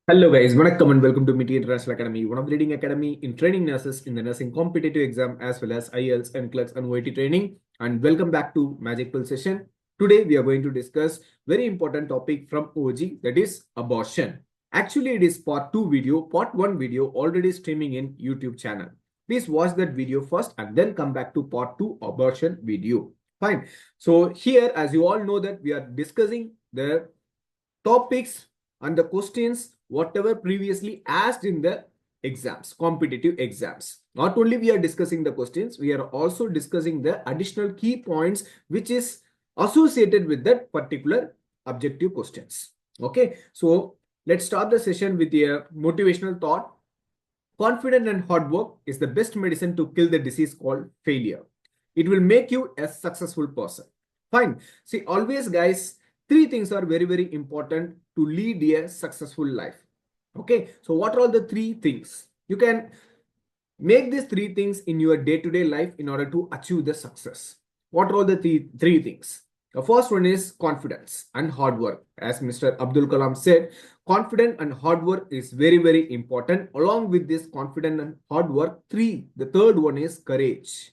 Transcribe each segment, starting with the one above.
Hello guys, Vanakkam and welcome to Metier Academy, one of the leading academy in training nurses in the nursing competitive exam as well as IELTS, NCLEX and OIT training. And welcome back to Magic Pill session. Today we are going to discuss very important topic from OG, that is abortion. Actually, it is part 2 video, part 1 video already streaming in YouTube channel. Please watch that video first and then come back to part 2 abortion video. Fine. So here, as you all know, that we are discussing the topics and the questions whatever previously asked in the exams, competitive exams. Not only we are discussing the questions, we are also discussing the additional key points which is associated with that particular objective questions. Okay, so let's start the session with a motivational thought. Confident and hard work is the best medicine to kill the disease called failure. It will make you a successful person. Fine. See, always guys, three things are very, very important to lead a successful life. Okay. So what are all the three things? You can make these three things in your day-to-day life in order to achieve the success. What are all the three things? The first one is confidence and hard work. As Mr. Abdul Kalam said, confidence and hard work is very, very important. Along with this confidence and hard work, the third one is courage.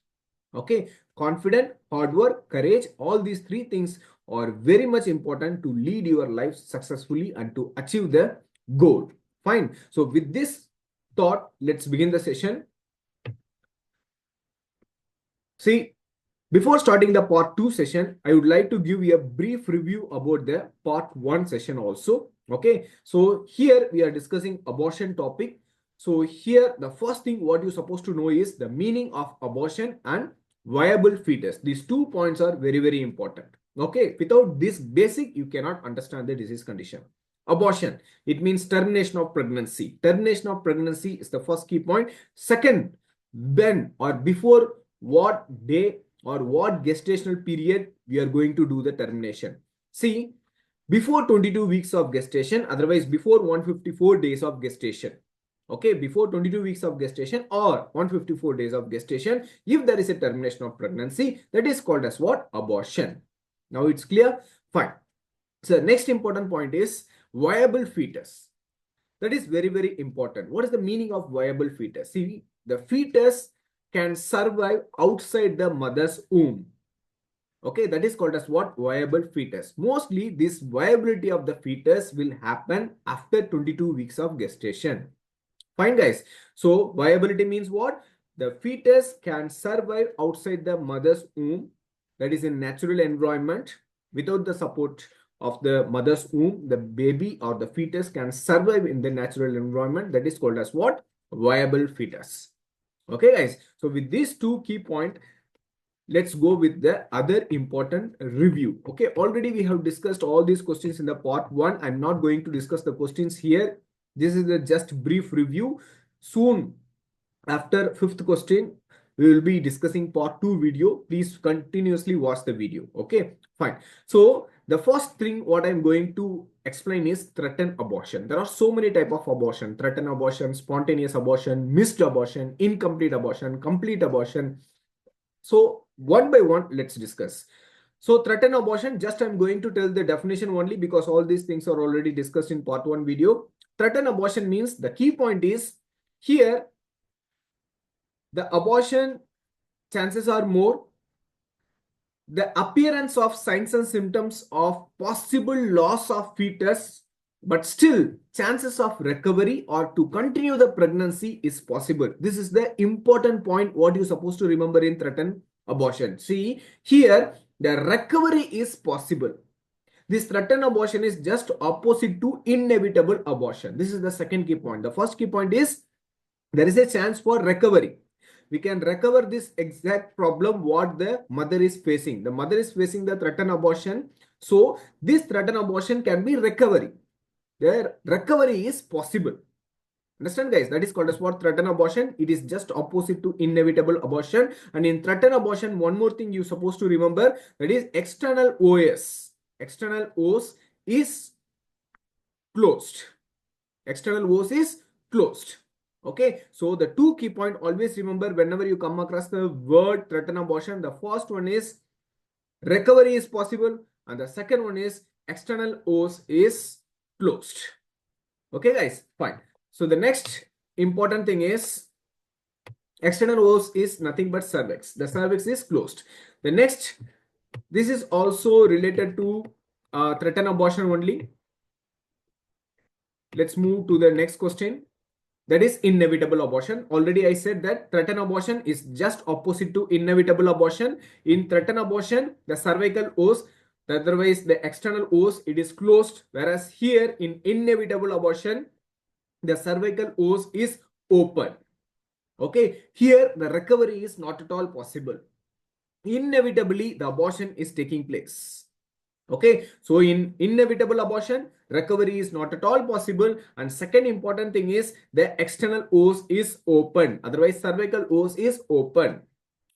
Okay, confident, hard work, courage, all these three things are very much important to lead your life successfully and to achieve the goal. Fine. So with this thought, let's begin the session. See, before starting the part 2 session, I would like to give you a brief review about the part 1 session also. Okay, so here we are discussing abortion topic. So here the first thing what you're supposed to know is the meaning of abortion and viable fetus. These 2 points are very, very important. Okay, without this basic, you cannot understand the disease condition. Abortion, it means termination of pregnancy. Termination of pregnancy is the first key point. Second, when or before what day or what gestational period we are going to do the termination. See, before 22 weeks of gestation, otherwise before 154 days of gestation. Okay, before 22 weeks of gestation or 154 days of gestation, if there is a termination of pregnancy, that is called as what? Abortion. Now it's clear? Fine. So next important point is viable fetus. That is very, very important. What is the meaning of viable fetus? See, the fetus can survive outside the mother's womb. Okay, that is called as what? Viable fetus. Mostly this viability of the fetus will happen after 22 weeks of gestation. Fine guys. So viability means what? The fetus can survive outside the mother's womb, that is in natural environment. Without the support of the mother's womb, the baby or the fetus can survive in the natural environment. That is called as what? Viable fetus. Okay guys, so with these two key points, let's go with the other important review. Okay, already we have discussed all these questions in the part 1. I'm not going to discuss the questions here. This is a just brief review. Soon after 5th question, we will be discussing part 2 video. Please continuously watch the video. Okay, fine. So the first thing what I'm going to explain is threatened abortion. There are so many types of abortion: threatened abortion, spontaneous abortion, missed abortion, incomplete abortion, complete abortion. So one by one, let's discuss. So threatened abortion, just I'm going to tell the definition only because all these things are already discussed in part 1 video. Threatened abortion means the key point is here the abortion chances are more. The appearance of signs and symptoms of possible loss of fetus, but still chances of recovery or to continue the pregnancy is possible. This is the important point what you're supposed to remember in threatened abortion. See, here the recovery is possible. This threatened abortion is just opposite to inevitable abortion. This is the second key point. The first key point is there is a chance for recovery. We can recover this exact problem what the mother is facing. The mother is facing the threatened abortion. So this threatened abortion can be recovery. The recovery is possible. Understand guys? That is called as what? Threatened abortion. It is just opposite to inevitable abortion. And in threatened abortion, one more thing you're supposed to remember, that is external OS. External OS is closed. External OS is closed. Okay, so the two key point, always remember whenever you come across the word threatened abortion, the first one is recovery is possible and the second one is external OS is closed. Okay, guys, fine. So the next important thing is external os is nothing but cervix. The cervix is closed. The next, this is also related to threatened abortion only. Let's move to the next question. That is inevitable abortion. Already I said that threatened abortion is just opposite to inevitable abortion. In threatened abortion, the cervical os, otherwise the external os, it is closed. Whereas here in inevitable abortion, the cervical os is open. Okay, here the recovery is not at all possible. Inevitably, the abortion is taking place. Okay, so in inevitable abortion, recovery is not at all possible. And second important thing is the external os is open. Otherwise, cervical os is open.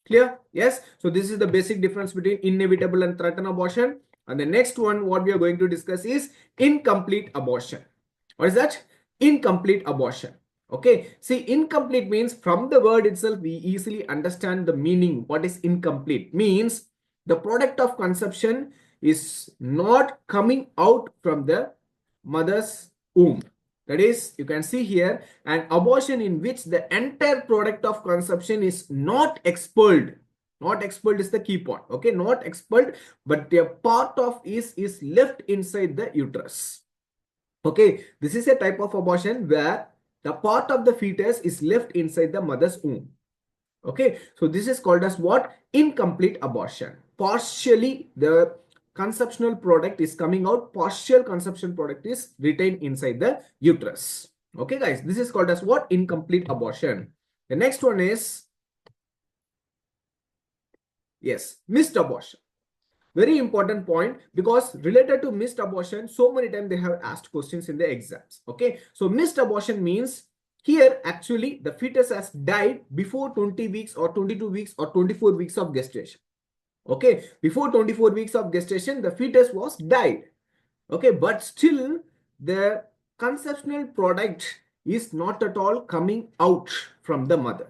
Clear? Yes. So this is the basic difference between inevitable and threatened abortion. And the next one, what we are going to discuss is incomplete abortion. What is that? Incomplete abortion. Okay. See, incomplete means from the word itself, we easily understand the meaning. What is incomplete? Means the product of conception is not coming out from the mother's womb. That is, you can see here, an abortion in which the entire product of conception is not expelled. Not expelled is the key point. Okay, not expelled, but a part of is left inside the uterus. Okay, this is a type of abortion where the part of the fetus is left inside the mother's womb. Okay, so this is called as what? Incomplete abortion. Partially the conceptional product is coming out, partial conception product is retained inside the uterus. Okay, guys, this is called as what? Incomplete abortion. The next one is, yes, missed abortion. Very important point, because related to missed abortion, so many times they have asked questions in the exams. Okay, so missed abortion means here actually the fetus has died before 20 weeks or 22 weeks or 24 weeks of gestation. Okay, before 24 weeks of gestation, the fetus was died. Okay, but still the conceptional product is not at all coming out from the mother.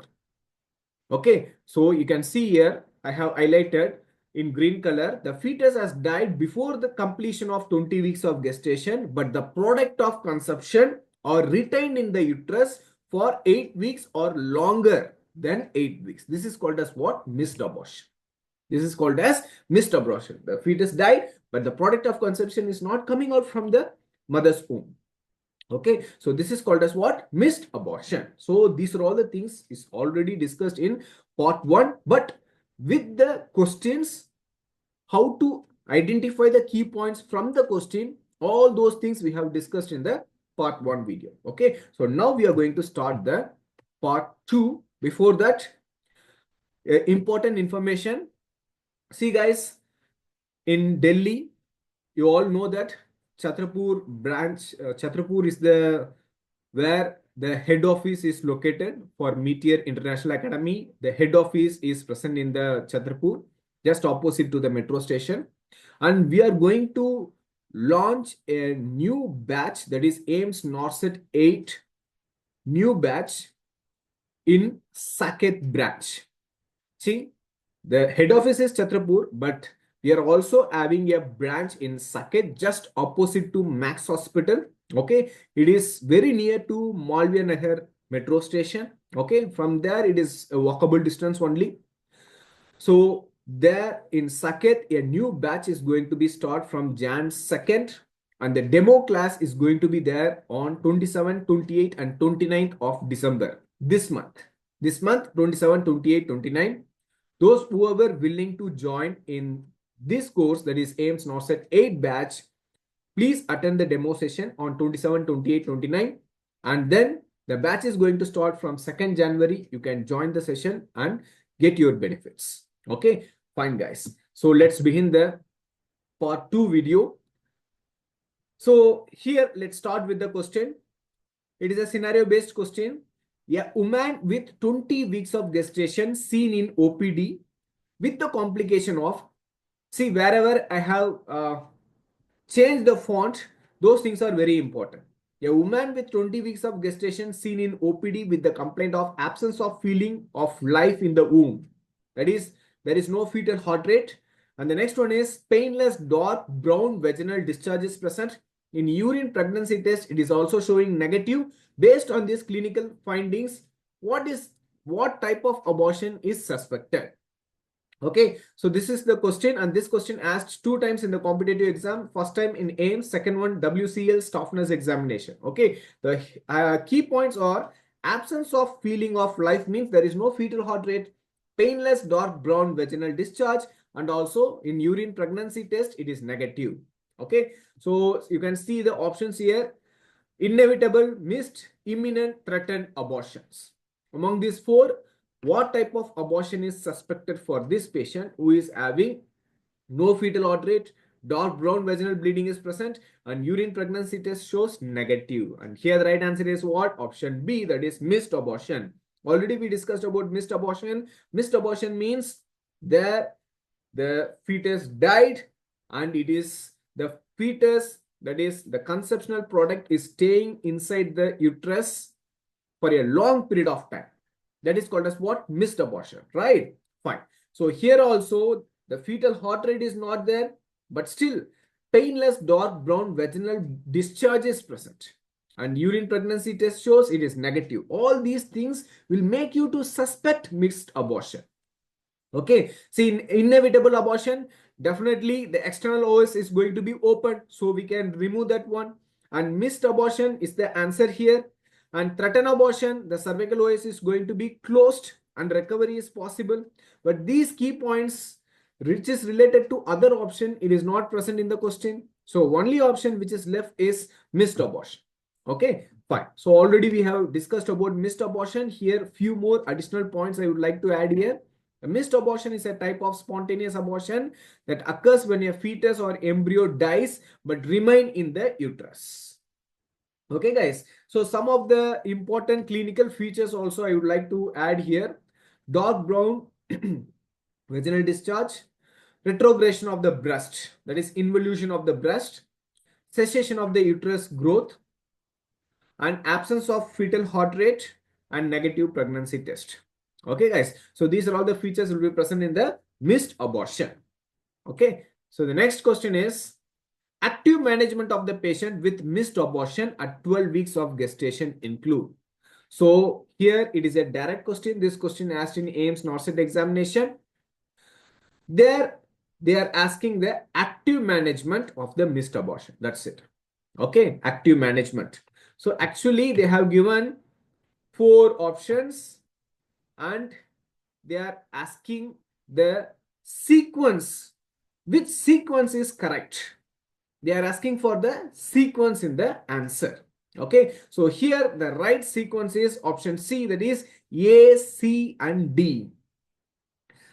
Okay, so you can see here, I have highlighted in green color, the fetus has died before the completion of 20 weeks of gestation, but the product of conception are retained in the uterus for 8 weeks or longer than 8 weeks. This is called as what? Missed abortion. This is called as missed abortion. The fetus died, but the product of conception is not coming out from the mother's womb. Okay, so this is called as what? Missed abortion. So these are all the things is already discussed in part 1, but with the questions, how to identify the key points from the question, all those things we have discussed in the part 1 video. Okay, so now we are going to start the part 2. Before that, important information. See guys, in Delhi, you all know that Chhatrapur branch, Chhatrapur is where the head office is located for Metier International Academy. The head office is present in the Chhatrapur, just opposite to the metro station. And we are going to launch a new batch, that is AIIMS NORCET 8 new batch in Saket branch. See, the head office is Chhatrapur, but we are also having a branch in Saket, just opposite to Max Hospital. Okay, it is very near to Malviya Nagar metro station. Okay, from there it is a walkable distance only. So there in Saket, a new batch is going to be start from Jan 2nd, and the demo class is going to be there on 27, 28 and 29th of December this month. This month, 27, 28, 29. Those whoever willing to join in this course, that is AIIMS NORCET 8 batch, please attend the demo session on 27, 28, 29. And then the batch is going to start from 2nd January. You can join the session and get your benefits. Okay, fine guys. So let's begin the part 2 video. So here, let's start with the question. It is a scenario based question. A woman with 20 weeks of gestation seen in OPD with the complication of, see, wherever I have changed the font, those things are very important. A woman with 20 weeks of gestation seen in OPD with the complaint of absence of feeling of life in the womb. That is, there is no fetal heart rate. And the next one is painless dark brown vaginal discharge is present. In urine pregnancy test, it is also showing negative. Based on these clinical findings, what type of abortion is suspected? Okay, so this is the question, and this question asked 2 times in the competitive exam. First time in AIIMS, second one WCL staff nurse examination. Okay, the key points are absence of feeling of life means there is no fetal heart rate, painless dark brown vaginal discharge, and also in urine pregnancy test it is negative. Okay, so you can see the options here: inevitable, missed, imminent, threatened abortions. Among these 4, what type of abortion is suspected for this patient who is having no fetal heart rate, dark brown vaginal bleeding is present, and urine pregnancy test shows negative? And here the right answer is what? Option B, that is missed abortion. Already we discussed about missed abortion. Missed abortion means the fetus died and it is the fetus, that is the conceptional product, is staying inside the uterus for a long period of time. That is called as what? Missed abortion, right? Fine. So here also the fetal heart rate is not there, but still painless dark brown vaginal discharge is present. And urine pregnancy test shows it is negative. All these things will make you to suspect missed abortion. Okay, see, in inevitable abortion, definitely the external OS is going to be open, so we can remove that one. And missed abortion is the answer here. And threatened abortion, the cervical OS is going to be closed and recovery is possible. But these key points which is related to other option, it is not present in the question. So only option which is left is missed abortion. Okay, fine. So already we have discussed about missed abortion. Here few more additional points I would like to add here. A missed abortion is a type of spontaneous abortion that occurs when a fetus or embryo dies but remain in the uterus. Okay, guys. So some of the important clinical features also I would like to add here. Dark brown vaginal discharge, retrogression of the breast, that is involution of the breast, cessation of the uterus growth, and absence of fetal heart rate, and negative pregnancy test. Okay, guys. So these are all the features will be present in the missed abortion. Okay. So the next question is active management of the patient with missed abortion at 12 weeks of gestation include. So here it is a direct question. This question asked in AIIMS NORCET examination. There they are asking the active management of the missed abortion. That's it. Okay, active management. So actually they have given 4 options and they are asking the sequence. Which sequence is correct? They are asking for the sequence in the answer. Okay, so here the right sequence is option C, that is A, C, and D.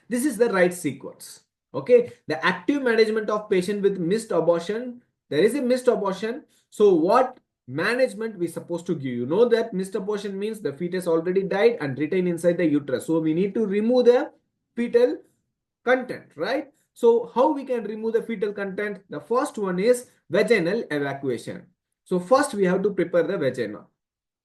This is the right sequence. Okay, the active management of patient with missed abortion. There is a missed abortion. So what management we supposed to give? You know that missed abortion means the fetus already died and retained inside the uterus. So we need to remove the fetal content, right? So how we can remove the fetal content? The first one is vaginal evacuation. So first we have to prepare the vagina.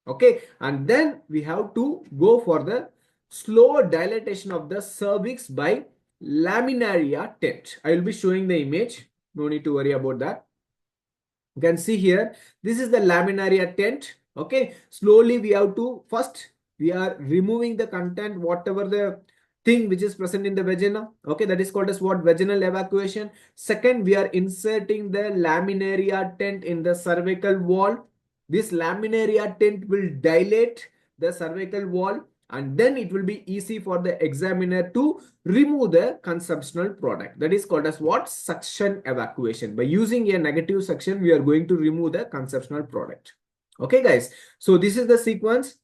Okay, and then we have to go for the slow dilatation of the cervix by laminaria tent. I will be showing the image. No need to worry about that. You can see here, this is the laminaria tent. Okay, slowly we have to, first we are removing the content, whatever the thing which is present in the vagina. Okay, that is called as what? Vaginal evacuation. Second, we are inserting the laminaria tent in the cervical wall. This laminaria tent will dilate the cervical wall and then it will be easy for the examiner to remove the consumptional product. That is called as what? Suction evacuation. By using a negative suction, we are going to remove the consumptional product. Okay, guys. So this is the sequence.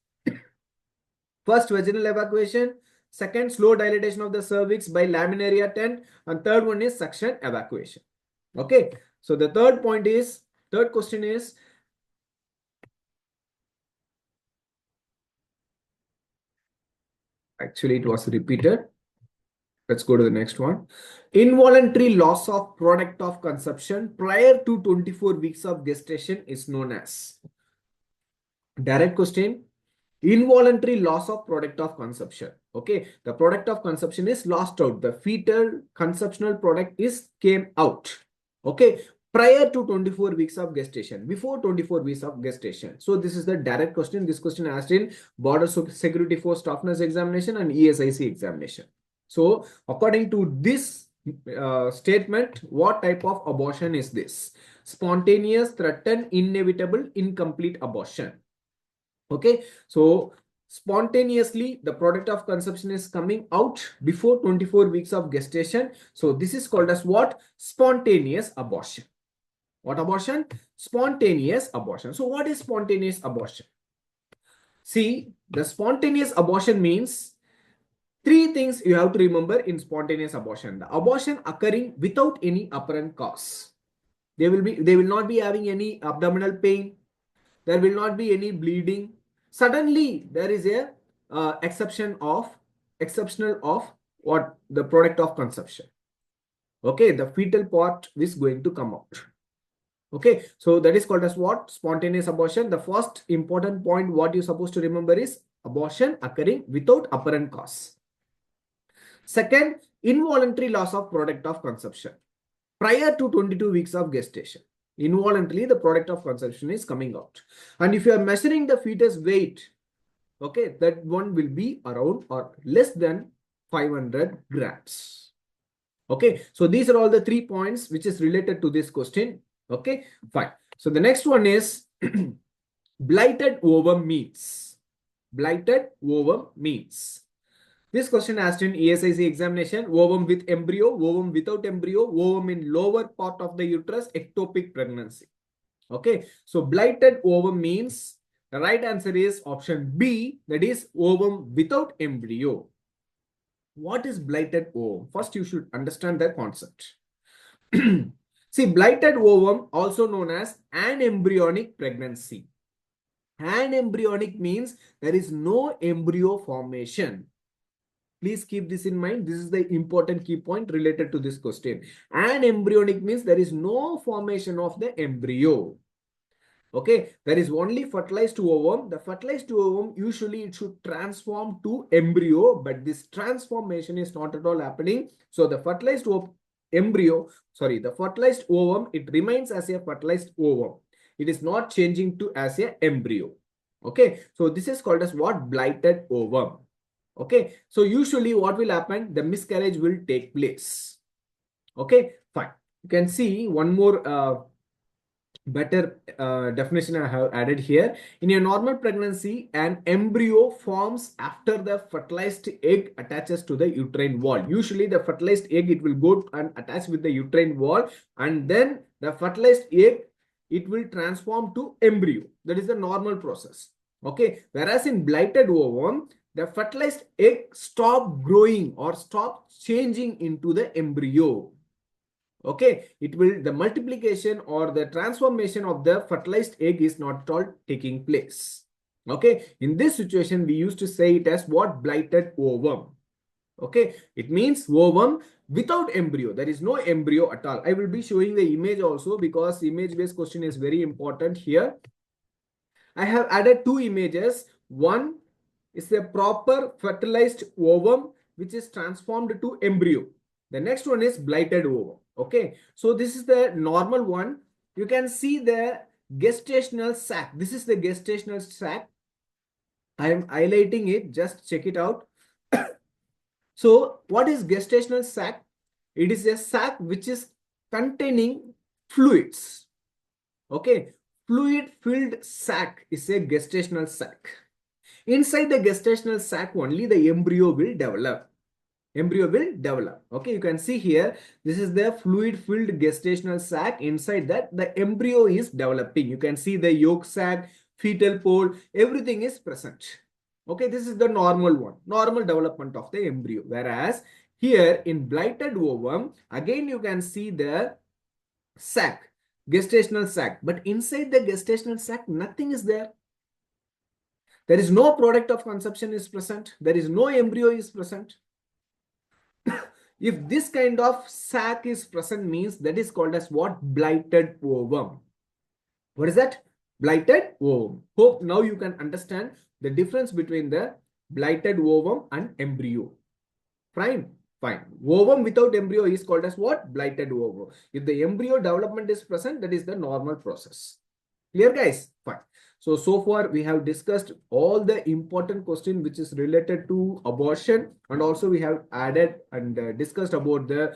First, vaginal evacuation. Second, slow dilatation of the cervix by laminaria tent. And third one is suction evacuation. Okay. So the third question is, actually it was repeated. Let's go to the next one. Involuntary loss of product of conception prior to 24 weeks of gestation is known as. Direct question. Involuntary loss of product of conception. Okay, the product of conception is lost out. The fetal conceptional product came out. Okay, prior to 24 weeks of gestation, before 24 weeks of gestation. So this is the direct question. This question asked in Border Security Force Staff Nurse examination and ESIC examination. So according to this statement, what type of abortion is this? Spontaneous, threatened, inevitable, incomplete abortion. Okay, so spontaneously the product of conception is coming out before 24 weeks of gestation. So this is called as what? Spontaneous abortion. What abortion? Spontaneous abortion. So what is spontaneous abortion? See, the spontaneous abortion means three things you have to remember in spontaneous abortion. The abortion occurring without any apparent cause. They will not be having any abdominal pain. There will not be any bleeding. Suddenly there is a exceptional of what? The product of conception. Okay, the fetal part is going to come out. Okay, so that is called as what? Spontaneous abortion. The first important point what you're supposed to remember is abortion occurring without apparent cause. Second, involuntary loss of product of conception prior to 22 weeks of gestation. Involuntarily, the product of conception is coming out. And if you are measuring the fetus weight, okay, that one will be around or less than 500 grams. Okay, so these are all the 3 points which is related to this question. Okay, fine. So the next one is blighted ovum means. Blighted ovum means. This question asked in ESIC examination: ovum with embryo, ovum without embryo, ovum in lower part of the uterus, ectopic pregnancy. Okay, so blighted ovum means the right answer is option B, that is ovum without embryo. What is blighted ovum? First, you should understand the concept. See, blighted ovum, also known as anembryonic pregnancy. Anembryonic means there is no embryo formation. Please keep this in mind. This is the important key point related to this question. Anembryonic means there is no formation of the embryo. Okay, there is only fertilized ovum. The fertilized ovum, usually it should transform to embryo, but this transformation is not at all happening. So the fertilized the fertilized ovum, it remains as a fertilized ovum. It is not changing to as a embryo. Okay, so this is called as what? Blighted ovum. Okay, so usually what will happen? The miscarriage will take place. Okay, fine. You can see one more better definition I have added here. In a normal pregnancy, an embryo forms after the fertilized egg attaches to the uterine wall. Usually the fertilized egg, it will go and attach with the uterine wall, and then the fertilized egg, it will transform to embryo. That is the normal process. Okay, whereas in blighted ovum, the fertilized egg stop growing or stop changing into the embryo. Okay, the multiplication or the transformation of the fertilized egg is not at all taking place. Okay, in this situation, we used to say it as what? Blighted ovum. Okay, it means ovum without embryo. There is no embryo at all. I will be showing the image also because image-based question is very important here. I have added 2 images. One is a proper fertilized ovum which is transformed to embryo. The next one is blighted ovum. Okay, so this is the normal one. You can see the gestational sac. This is the gestational sac. I am highlighting it. Just check it out. So what is gestational sac? It is a sac which is containing fluids. Okay, fluid-filled sac is a gestational sac. Inside the gestational sac only the embryo will develop. Okay, you can see here, this is the fluid-filled gestational sac. Inside that, the embryo is developing. You can see the yolk sac, fetal pole, everything is present. Okay, this is the normal one, normal development of the embryo. Whereas here in blighted ovum, again you can see the sac, gestational sac. But inside the gestational sac, nothing is there. There is no product of conception is present. There is no embryo is present. If this kind of sac is present, means that is called as what? Blighted ovum. What is that? Blighted ovum. Hope now you can understand the difference between the blighted ovum and embryo. Fine. Fine. Ovum without embryo is called as what? Blighted ovum. If the embryo development is present, that is the normal process. Clear, guys? Fine. So far we have discussed all the important question which is related to abortion, and also we have added and discussed about the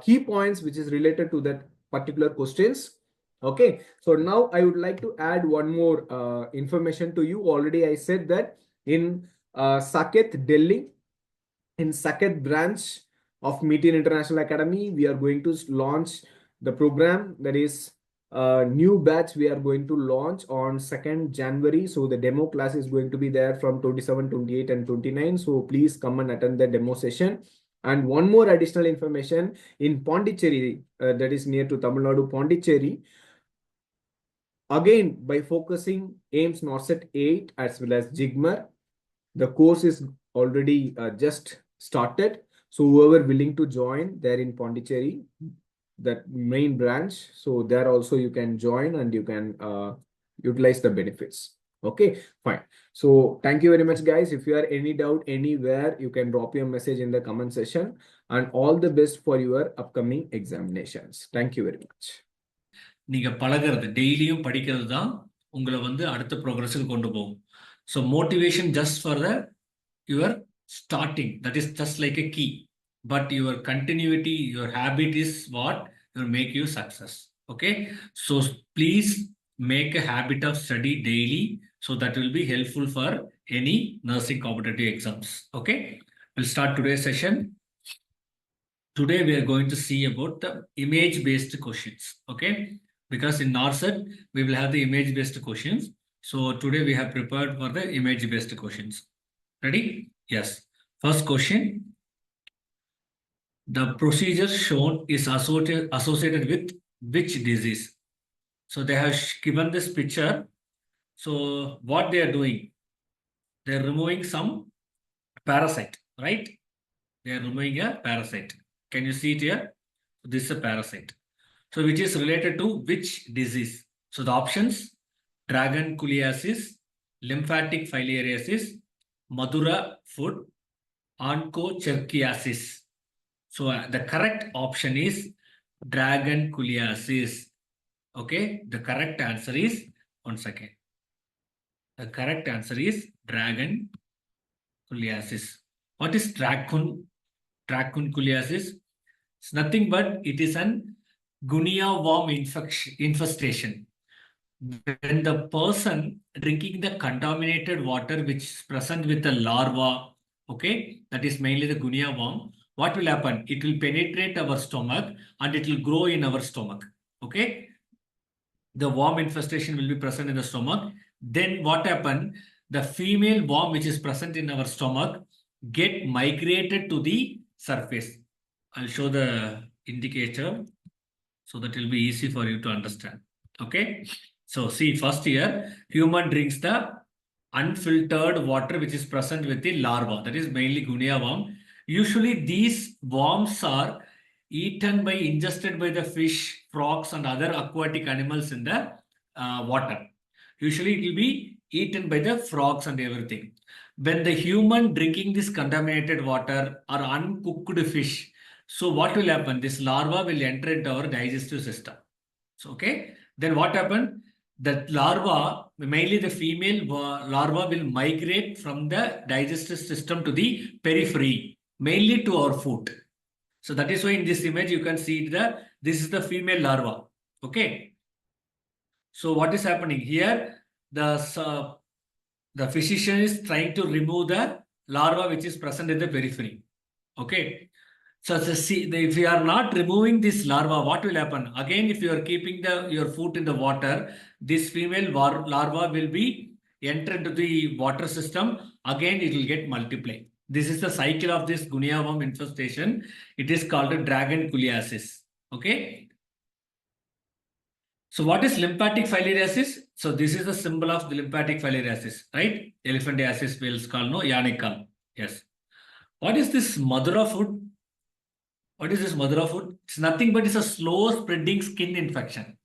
key points which is related to that particular questions. Okay. So now I would like to add one more information to you. Already I said that in Saket, Delhi, in Saket branch of Metier International Academy, we are going to launch the program, that is a new batch we are going to launch on 2nd January. So the demo class is going to be there from 27, 28 and 29. So please come and attend the demo session. And one more additional information, in Puducherry, that is near to Tamil Nadu, Puducherry, again, by focusing AIIMS NORCET 8 as well as JIGMER, the course is already just started. So whoever willing to join there in Puducherry, that main branch, so there also you can join and you can utilize the benefits. Okay, fine. So thank you very much, guys. If you have any doubt anywhere, you can drop your message in the comment section, and all the best for your upcoming examinations. Thank you very much. நீங்க பழகிறது டெய்லியும் படிக்கிறது தான் உங்களை வந்து அடுத்த ப்ரோக்ரஸுக்கு கொண்டு போகும். So motivation just for the your starting, that is just like a key, but your continuity, your habit is what will make you success. Okay, so please make a habit of study daily, so that will be helpful for any nursing competitive exams. Okay, we'll start today's session. Today we are going to see about the image based questions. Okay, because in NORCET we will have the image based questions, so today we have prepared for the image based questions. Ready? Yes. First question: the procedure shown is associated with which disease? So they have given this picture. So what they are doing, they are removing some parasite, right? They are removing a parasite. Can you see it here? This is a parasite. So which is related to which disease? So the options: dragonculiasis, lymphatic filariasis, Madura foot, onchocerciasis. So the correct option is dragonculiasis. Okay, the correct answer is, one second. The correct answer is dragonculiasis. What is dragonculiasis? It's nothing but it is an guinea worm infestation. When the person drinking the contaminated water which is present with the larva, okay, that is mainly the guinea worm, what will happen? It will penetrate our stomach and it will grow in our stomach. Okay, the worm infestation will be present in the stomach. Then what happened? The female worm which is present in our stomach get migrated to the surface. I'll show the indicator so that it will be easy for you to understand. Okay, so see, first here, human drinks the unfiltered water which is present with the larva, that is mainly guinea worm. Usually these worms are ingested by the fish, frogs and other aquatic animals in the water. Usually it will be eaten by the frogs and everything. When the human drinking this contaminated water or uncooked fish, so what will happen? This larva will enter into our digestive system. So, okay, then what happened? That larva, mainly the female larva, will migrate from the digestive system to the periphery, mainly to our foot. So that is why in this image you can see this is the female larva. Okay. So what is happening here? The physician is trying to remove the larva which is present in the periphery. Okay. So if you are not removing this larva, what will happen? Again, if you are keeping your foot in the water, this female larva will be enter into the water system. Again, it will get multiply. This is the cycle of this guinea worm infestation. It is called a dragonculiasis. Okay. So what is lymphatic filariasis? So this is the symbol of the lymphatic filariasis, right? Elephantiasis, whales call, no, Yanikal. Yes. What is this Madura foot? What is this Madura foot? It's nothing but it's a slow spreading skin infection.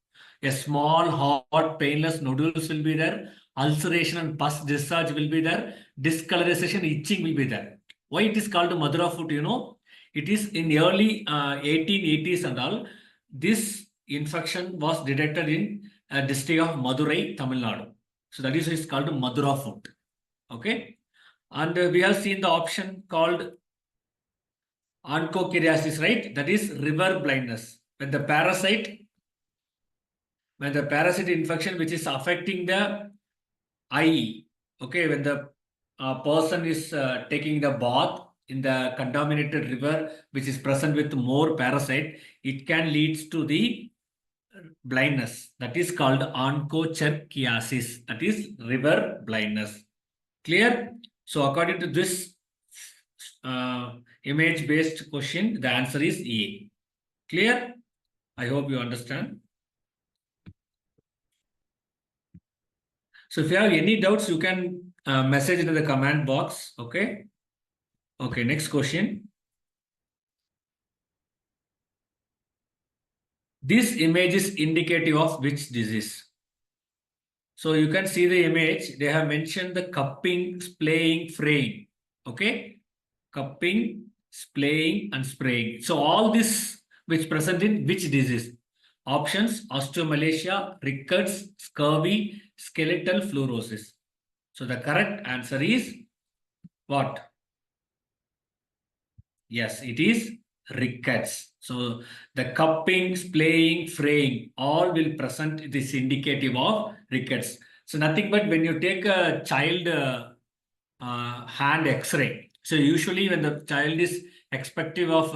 A small, hot, painless nodules will be there. Ulceration and pus discharge will be there. Discolorization, itching will be there. Why it is called Madura foot? You know, It is in early 1880s and all. This infection was detected in a district of Madurai, Tamil Nadu. So that is it's called Madura foot. Okay. And we have seen the option called onchocerciasis, right? That is river blindness. When the parasite infection which is affecting the eye, okay, when the person is taking the bath in the contaminated river which is present with more parasite, it can lead to the blindness. That is called onchocerciasis. That is river blindness. Clear? So according to this image-based question, the answer is A. Clear? I hope you understand. So if you have any doubts, you can message into the comment box. Okay. Okay. Next question. This image is indicative of which disease? So you can see the image. They have mentioned the cupping, splaying, fraying. Okay. Cupping, splaying, and spraying. So all this which present in which disease? Options: osteomalacia, rickets, scurvy, skeletal fluorosis. So the correct answer is what? Yes, it is rickets. So the cupping, splaying, fraying, all will present this indicative of rickets. So nothing but when you take a child hand X-ray. So usually when the child is expective of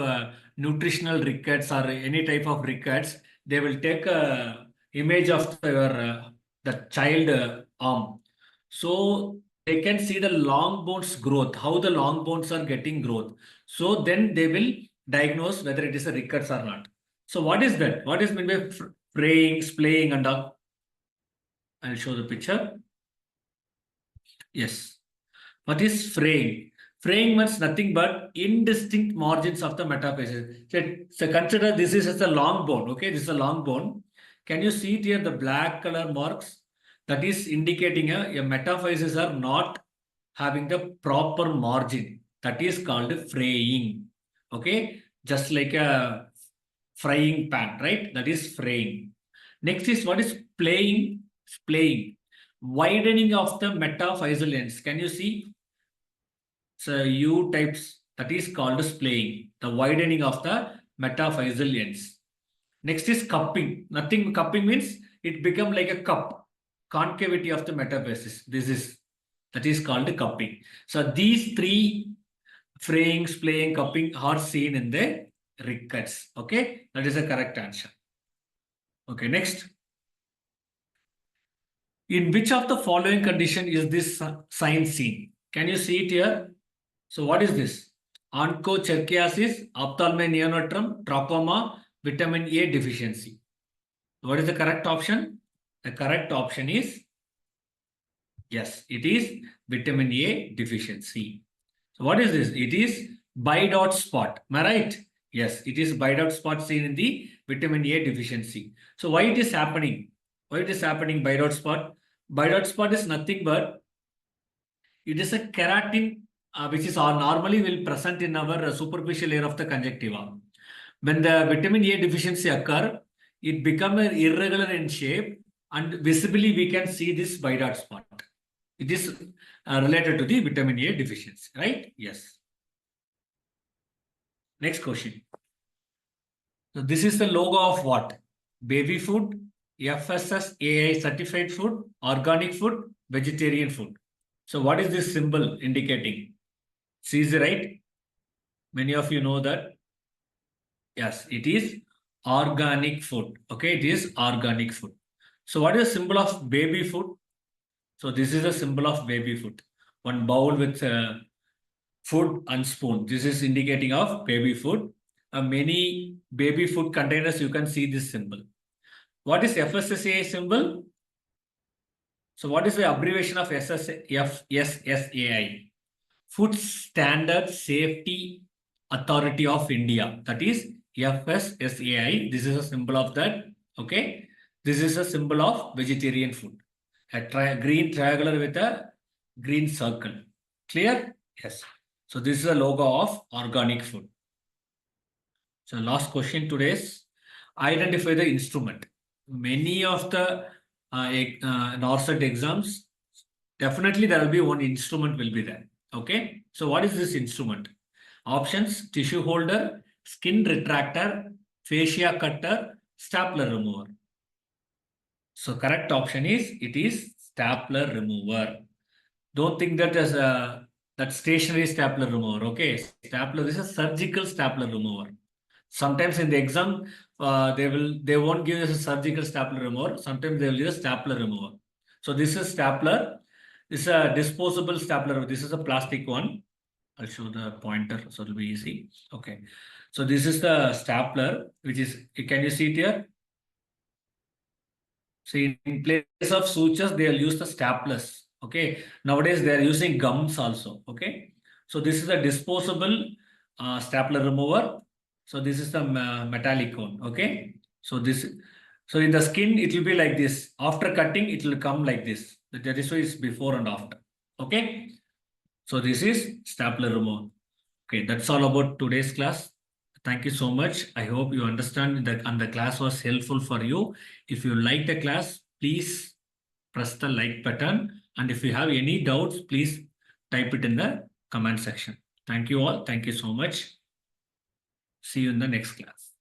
nutritional rickets or any type of rickets, they will take a image of the child arm. So they can see the long bones growth, how the long bones are getting growth. So then they will diagnose whether it is a rickets or not. So what is that? What is meant by fraying, splaying and all? I'll show the picture. Yes. What is fraying? Fraying means nothing but indistinct margins of the metaphysis. So consider this is as a long bone. Okay, this is a long bone. Can you see it here, the black color marks? That is indicating a metaphysis are not having the proper margin. That is called fraying. Okay, just like a frying pan, right? That is fraying. Next is what is splaying? Splaying. Widening of the metaphyseal ends. Can you see? So U types, that is called splaying, the widening of the metaphyseal ends. Next is cupping. Nothing, cupping means it become like a cup, concavity of the metaphysis. That is called cupping. So these three, fraying, splaying, cupping, are seen in the rickets. Okay, that is the correct answer. Okay, next. In which of the following condition is this sign seen? Can you see it here? So what is this? Onchocerciasis, ophthalmic neonatal, trachoma, vitamin A deficiency. What is the correct option? The correct option is, yes, it is vitamin A deficiency. So what is this? It is bidot spot. Am I right? Yes, it is bidot spot seen in the vitamin A deficiency. So why it is happening? Why it is happening bidot spot? Bidot spot is nothing but it is a keratin which is normally will present in our superficial layer of the conjunctiva. When the vitamin A deficiency occur, it become irregular in shape and visibly we can see this bidot spot. It is related to the vitamin A deficiency, right? Yes. Next question. So this is the logo of what? Baby food, FSSAI certified food, organic food, vegetarian food. So what is this symbol indicating? It's easy, right? Many of you know that. Yes, it is organic food. Okay, it is organic food. So what is the symbol of baby food? So this is a symbol of baby food. One bowl with food and spoon. This is indicating of baby food. Many baby food containers, you can see this symbol. What is FSSAI symbol? So what is the abbreviation of FSSAI? Food Standard Safety Authority of India. That is FSSAI. This is a symbol of that. Okay. This is a symbol of vegetarian food. A green triangular with a green circle. Clear? Yes. So this is a logo of organic food. So last question today's identify the instrument. Many of the NORCET exams, definitely there will be one instrument will be there. Okay. So what is this instrument? Options: tissue holder, skin retractor, fascia cutter, stapler remover. So correct option is it is stapler remover. Don't think that as a that stationary stapler remover. Okay, stapler is a surgical stapler remover. Sometimes in the exam, they won't give us a surgical stapler remover. Sometimes they will use a stapler remover. So this is stapler. This is a disposable stapler. This is a plastic one. I'll show the pointer so it'll be easy. Okay. So this is the stapler, which is, can you see it here? See, in place of sutures, they'll use the staplers. Okay. Nowadays, they are using gums also. Okay. So this is a disposable stapler remover. So this is the metallic one. Okay. So so in the skin, it will be like this. After cutting, it will come like this. The ratio is before and after. Okay. So this is stapler remover. Okay. That's all about today's class. Thank you so much. I hope you understand that and the class was helpful for you. If you like the class, please press the like button. And if you have any doubts, please type it in the comment section. Thank you all. Thank you so much. See you in the next class.